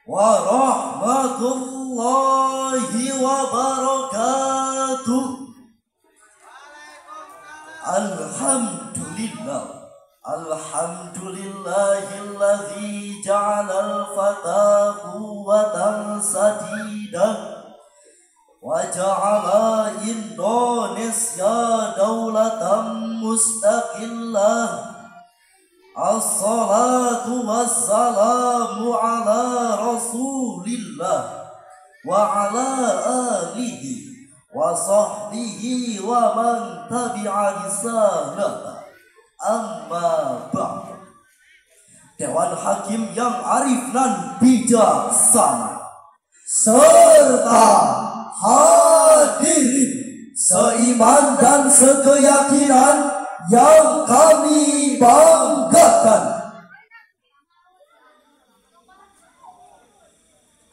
warahmatullahi wabarakatuh. Alhamdulillahilladzi ja'alal fata quwwatan sadidah wa ja'ala Indonesia daulatan mustaqillah. Assalatu wassalamu ala rasulillah wa ala alihi wa sahbihi wa man tabi'a risalah. Amma ba'd. Dewan Hakim yang arif dan bijaksana serta hadirin seiman dan sekeyakinan yang kami banggakan.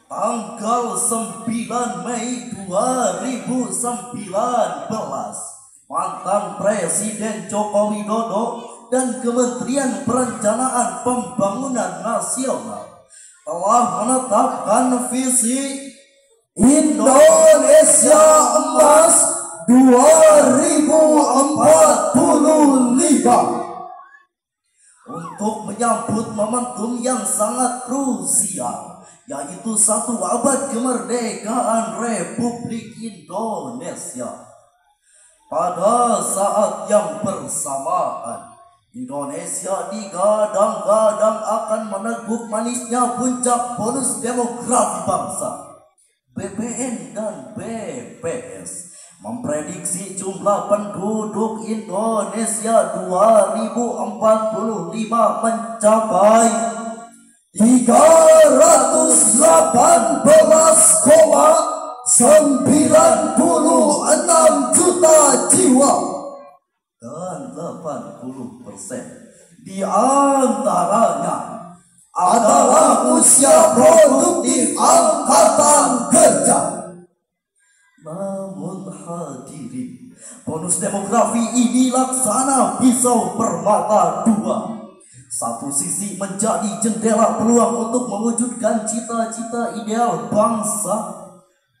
Tanggal 9 Mei 2019, mantan Presiden Joko Widodo dan Kementerian Perencanaan Pembangunan Nasional telah menetapkan visi Indonesia Emas 2045 untuk menyambut momentum yang sangat krusial, yaitu 1 abad kemerdekaan Republik Indonesia. Pada saat yang bersamaan, Indonesia digadang-gadang akan meneguk manisnya puncak bonus demografi bangsa. BPN dan BPS memprediksi jumlah penduduk Indonesia 2045 mencapai 318,96 juta jiwa, dan 80% di antaranya adalah usia produktif angkatan kerja. Namun hadirin, bonus demografi ini laksana pisau bermata dua. Satu sisi menjadi jendela peluang untuk mewujudkan cita-cita ideal bangsa,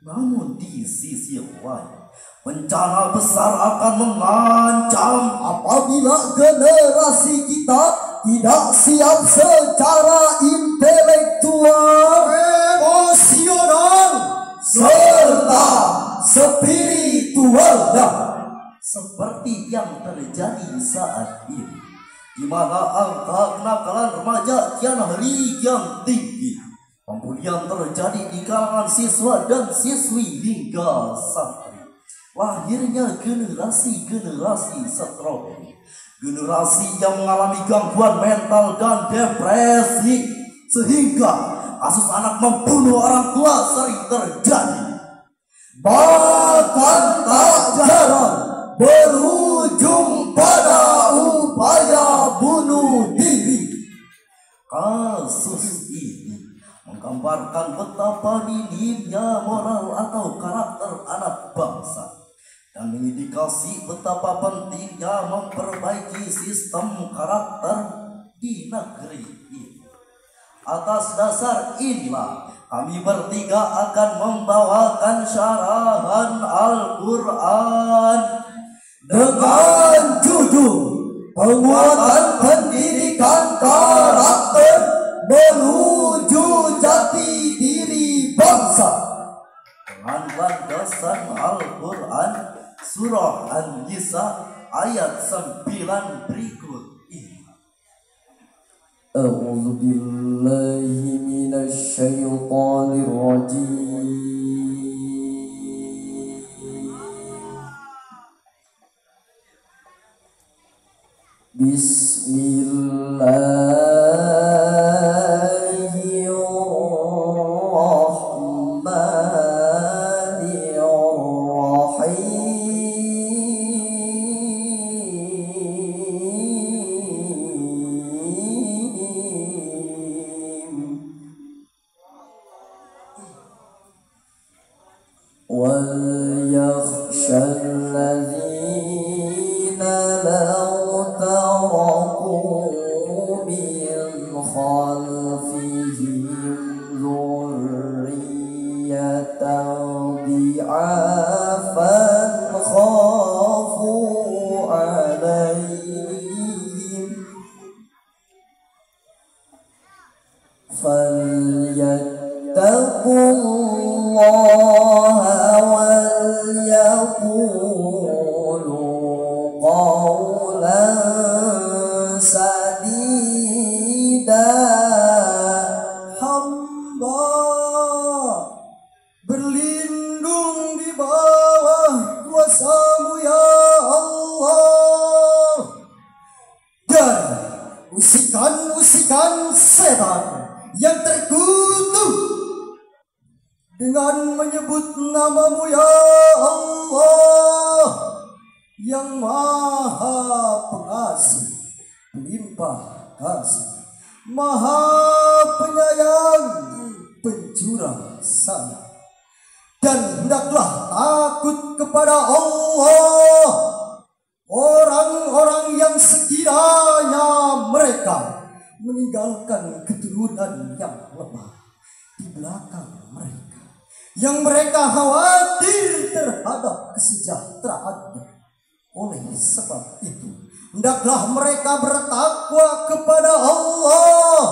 namun di sisi lain bencana besar akan mengancam apabila generasi kita tidak siap secara intelektual, emosional, serta spiritualnya, seperti yang terjadi saat ini, di mana angka kenakalan remaja kian hari kian tinggi. Pembulian terjadi di kalangan siswa dan siswi hingga santri. Lahirnya generasi-generasi stroberi, generasi yang mengalami gangguan mental dan depresi, sehingga kasus anak membunuh orang tua sering terjadi. Bahkan tak jarang berujung pada upaya bunuh diri. Kasus ini menggambarkan betapa minimnya moral atau karakter anak bangsa, dan mengindikasi betapa pentingnya memperbaiki sistem karakter di negeri ini. Atas dasar inilah kami bertiga akan membawakan syarahan Al-Quran dengan judul Penguatan Pendidikan Karakter Menuju Jati Diri Bangsa, dengan landasan Al-Quran Surah An-Nisa ayat 9 berikut ini. A'udzu billahi minasy syaithanir rajim. وَلْيَخْشَى الَّذِينَ لَوْ تَرَكُوا مِنْ خَلْفِهِمْ إسعافا خافوا عليهم فليتقوا الله وليقولوا قولا sadida. Hamba berlindung di bawah kuasa-Mu ya Allah dari usikan-usikan setan yang terkutuk dengan menyebut nama-Mu ya Allah yang Maha Pengasih, Pelimpah kasih, Maha Penyayang, Pencurah sayang. Dan hendaklah takut kepada Allah orang-orang yang sekiranya mereka meninggalkan keturunan yang lemah di belakang mereka, yang mereka khawatir terhadap kesejahteraannya. Oleh sebab itu, hendaklah mereka bertakwa kepada Allah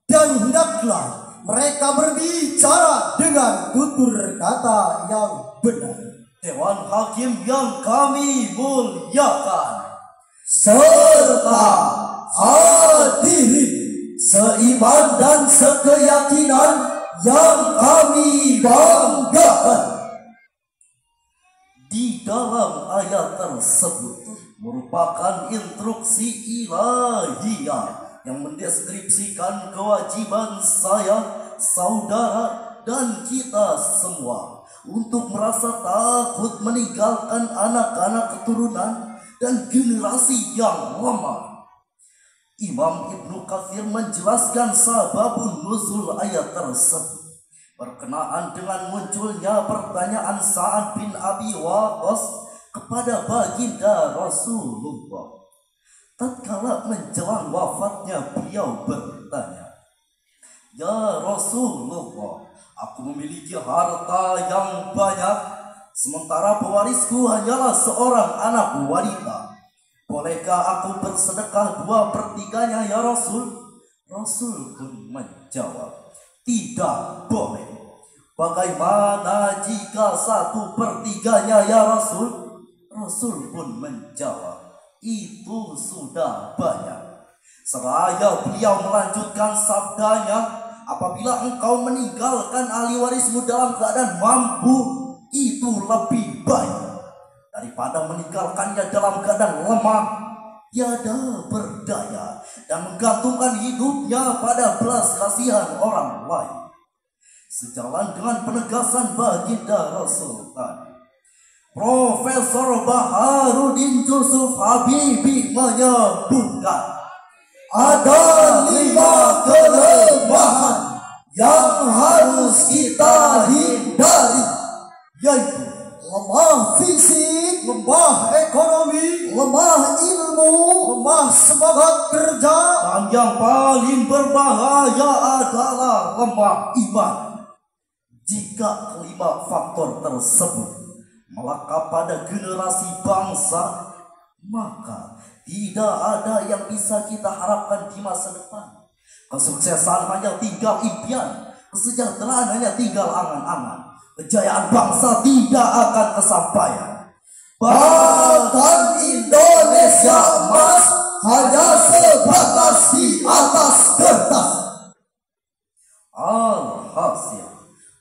dan hendaklah mereka berbicara dengan tutur kata yang benar. Dewan Hakim yang kami muliakan, serta hadirin seiman dan sekeyakinan yang kami banggakan. Di dalam ayat tersebut merupakan instruksi ilahiyah yang mendeskripsikan kewajiban saya, saudara, dan kita semua untuk merasa takut meninggalkan anak-anak keturunan dan generasi yang lemah. Imam Ibnu Katsir menjelaskan sababun nuzul ayat tersebut berkenaan dengan munculnya pertanyaan Sa'ad bin Abi Waqqas kepada baginda Rasulullah. Tatkala menjelang wafatnya, beliau bertanya, "Ya Rasulullah, aku memiliki harta yang banyak, sementara pewarisku hanyalah seorang anak wanita. Bolehkah aku bersedekah 2/3-nya ya Rasul?" Rasul pun menjawab, "Tidak boleh." "Bagaimana jika 1/3-nya ya Rasul?" Rasul pun menjawab, "Itu sudah banyak." Seraya beliau melanjutkan sabdanya, "Apabila engkau meninggalkan ahli warismu dalam keadaan mampu, itu lebih baik daripada meninggalkannya dalam keadaan lemah, tiada berdaya, dan menggantungkan hidupnya pada belas kasihan orang lain." Sejalan dengan penegasan baginda Rasul tadi, Profesor Baharudin Yusuf Habibie menyebutkan ada 5 kelemahan yang harus kita hindari, yaitu lemah fisik, lemah ekonomi, lemah ilmu, lemah semangat kerja, dan yang paling berbahaya adalah lemah iman. Jika kelima faktor tersebut melekat pada generasi bangsa, maka tidak ada yang bisa kita harapkan di masa depan. Kesuksesan hanya tinggal impian, kesejahteraan hanya tinggal angan-angan, kejayaan bangsa tidak akan kesampaian. Bahkan Indonesia emas hanya sebatas di atas kertas. Alhasil,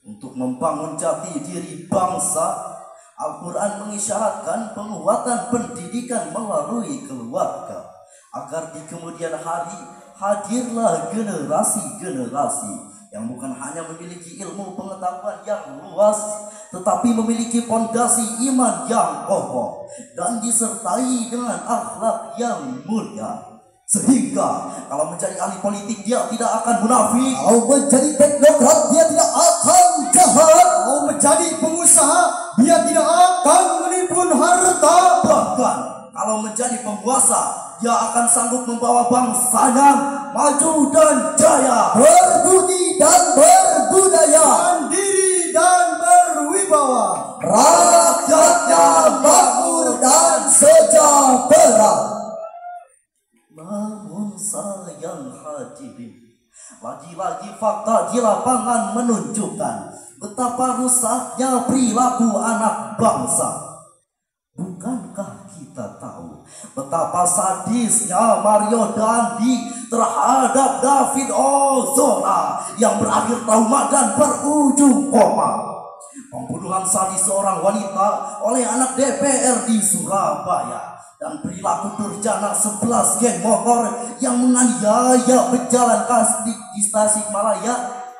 untuk membangun jati diri bangsa, Al-Quran mengisyaratkan penguatan pendidikan melalui keluarga, agar di kemudian hari hadirlah generasi-generasi yang bukan hanya memiliki ilmu pengetahuan yang luas, tetapi memiliki pondasi iman yang kokoh dan disertai dengan akhlak yang mulia. Sehingga kalau menjadi ahli politik dia tidak akan munafik, kalau menjadi teknokrat dia tidak akan jahat, kalau menjadi pengusaha dia tidak akan menimbun harta, bahkan kalau menjadi penguasa dia akan sanggup membawa bangsanya maju dan jaya, berbudi dan berbudaya, mandiri dan berwibawa, Lagi-lagi fakta di lapangan menunjukkan betapa rusaknya perilaku anak bangsa. Bukankah kita tahu betapa sadisnya Mario Dandi terhadap David Ozora yang berakhir trauma dan berujung koma? Pembunuhan sadis seorang wanita oleh anak DPR di Surabaya dan perilaku durjana 11 geng motor yang menganiaya pejalan kaki di Tasikmalaya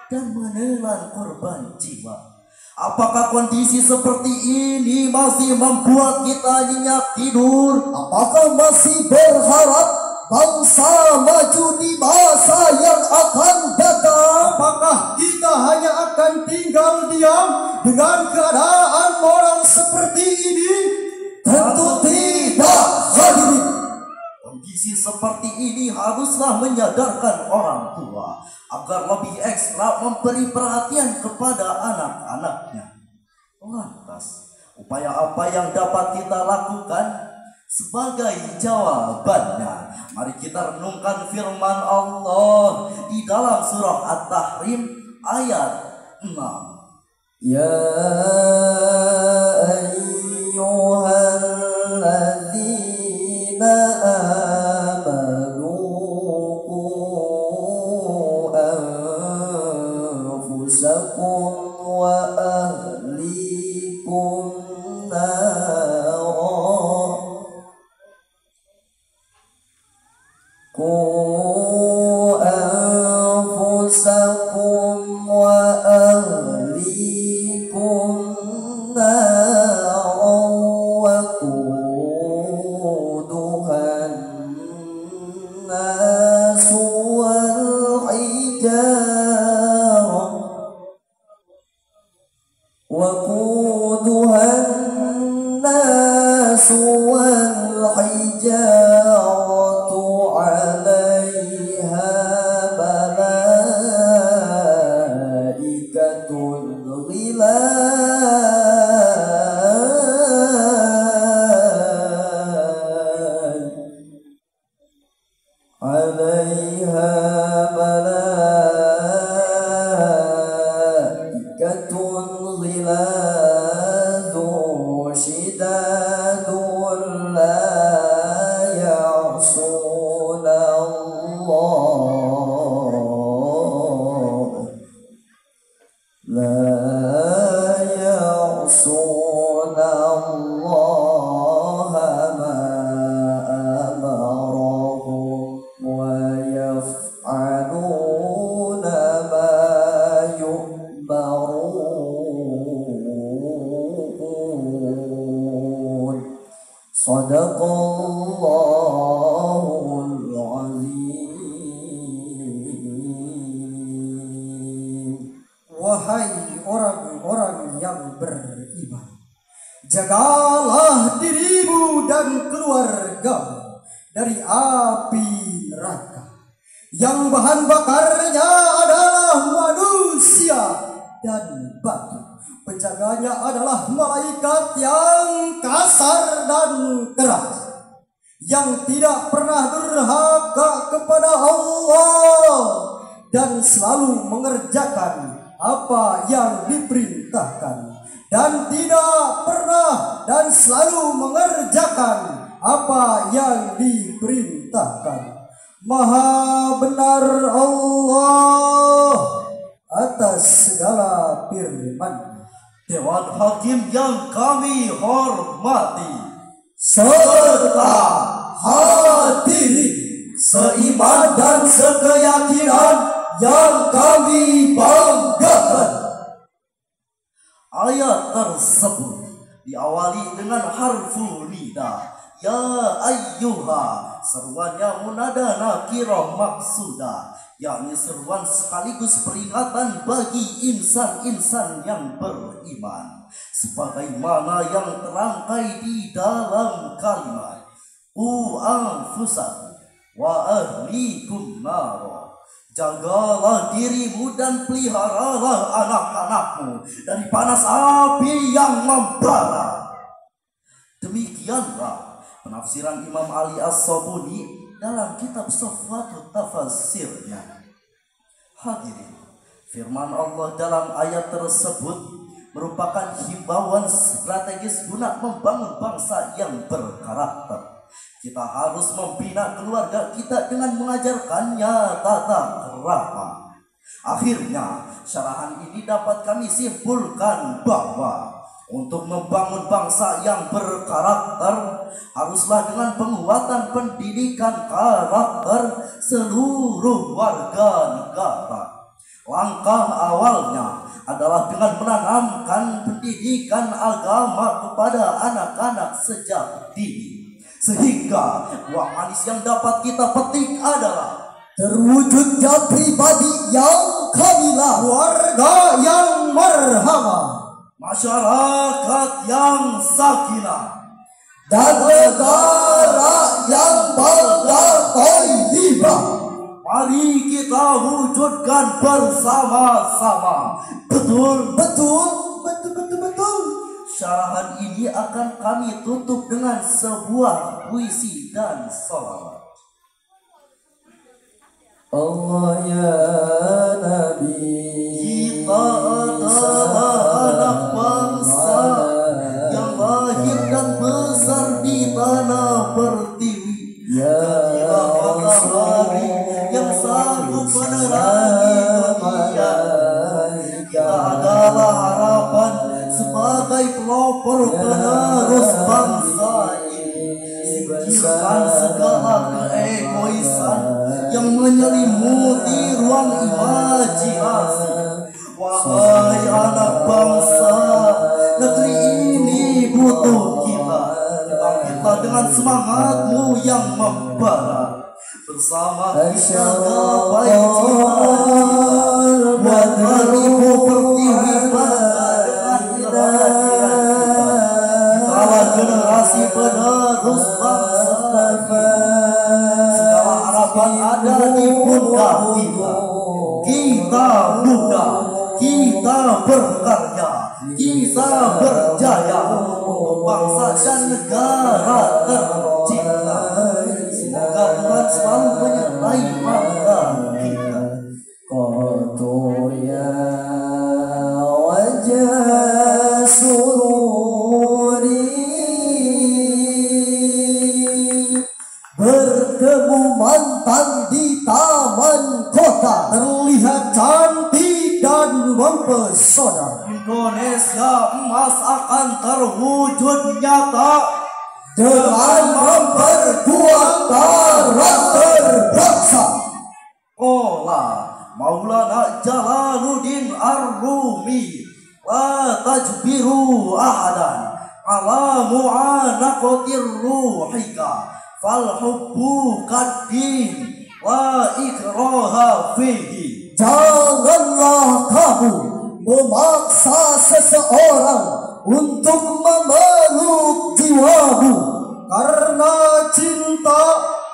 dan menelan korban jiwa. Apakah kondisi seperti ini masih membuat kita nyenyak tidur? Apakah masih berharap bangsa maju di masa yang akan datang? Apakah kita hanya akan tinggal diam dengan keadaan moral seperti ini? Tentu tidak, hadirin. Kondisi seperti ini haruslah menyadarkan orang tua agar lebih ekstra memberi perhatian kepada anak-anaknya. Lantas, upaya apa yang dapat kita lakukan? Sebagai jawabannya, mari kita renungkan firman Allah di dalam surah At-Tahrim ayat 6. Ya ayyuhalladzina amanu anfusakum wa ahlikum أنفسكم وأهليكم نارا وقودها الناس والحجارة عليها ملائكة غلاظ عليها ملائكة غلاظ شداد لا يعصون الله ما أمرهم ويفعلون ما يؤمرون صدق الله العظيم. Wahai orang-orang yang beriman, jagalah dirimu dan keluargamu dari api neraka yang bahan bakarnya adalah manusia dan batu. Penjaganya adalah malaikat yang kasar dan keras, yang tidak pernah durhaka kepada Allah dan selalu mengerjakan apa yang diperintahkan, dan tidak pernah dan selalu mengerjakan apa yang diperintahkan. Maha benar Allah atas segala firman. Dewan Hakim yang kami hormati serta hadirin seiman dan sekeyakinan yang kami banggakan. Ayat tersebut diawali dengan harfu nida, ya ayyuha, seruan yang munada nakirah maksudah, yakni seruan sekaligus peringatan bagi insan-insan yang beriman, sebagaimana yang terangkai di dalam kalimat anfusakum wa ahlikum naro. Jagalah dirimu dan peliharalah anak-anakmu dari panas api yang membara. Demikianlah penafsiran Imam Ali As-Sabuni dalam kitab Safwatut Tafasirnya. Hadirin, firman Allah dalam ayat tersebut merupakan himbauan strategis guna membangun bangsa yang berkarakter. Kita harus membina keluarga kita dengan mengajarkannya tata krama. Akhirnya, syarahan ini dapat kami simpulkan bahwa untuk membangun bangsa yang berkarakter haruslah dengan penguatan pendidikan karakter seluruh warga negara. Langkah awalnya adalah dengan menanamkan pendidikan agama kepada anak-anak sejak dini, sehingga buah manis yang dapat kita petik adalah terwujudnya pribadi yang kamilah, warga yang marhama, masyarakat yang sakinah, dan negara yang bangga thayyibah. Mari kita wujudkan bersama-sama. Betul. Syarahan ini akan kami tutup dengan sebuah puisi dan sholawat. Allah ya Nabi, kita adalah anak bangsa yang lahir dan besar di tanah pertiwi. Jadilah matahari yang sanggup menerangi dunia. Kita adalah harapan sebagai pelopor penerus bangsa ini. Singkirkan segala keegoisan yang menyelimuti ruang imajinasi. Wahai anak bangsa, negeri ini butuh kita. Bangkitlah dengan semangatmu yang membara. Bersama kita gapai cita-cita. Buat ibu pertiwi bangga dengan kehadiran kita. Kitalah generasi penerus bangsa kita. Segala harapan ada di pundak kita. Kita muda, kita berkarya, kita berjaya untuk bangsa dan negara tercinta. Semoga Tuhan selalu menyertai bangsa kita. Qatuya wajah sururi, bertemu mantan di taman kota, terlihat cantik dan mempesona. Indonesia emas akan terwujud nyata dengan memperkuat karakter bangsa. Qala Maulana Jalaluddin Ar-Rumi, la tajbiru ahadan ala mu'anaqatir ruhika fal hubbu kaddin wa ikraha fihi. Janganlah kamu memaksa seseorang untuk memeluk jiwamu, karena cinta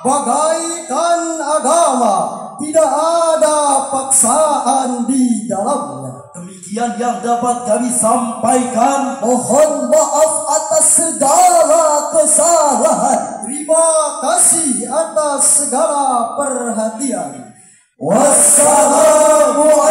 bagaikan agama, tidak ada paksaan di dalamnya. Demikian yang dapat kami sampaikan. Mohon maaf atas segala kesalahan. Terima kasih atas segala perhatian. Wassalamualaikum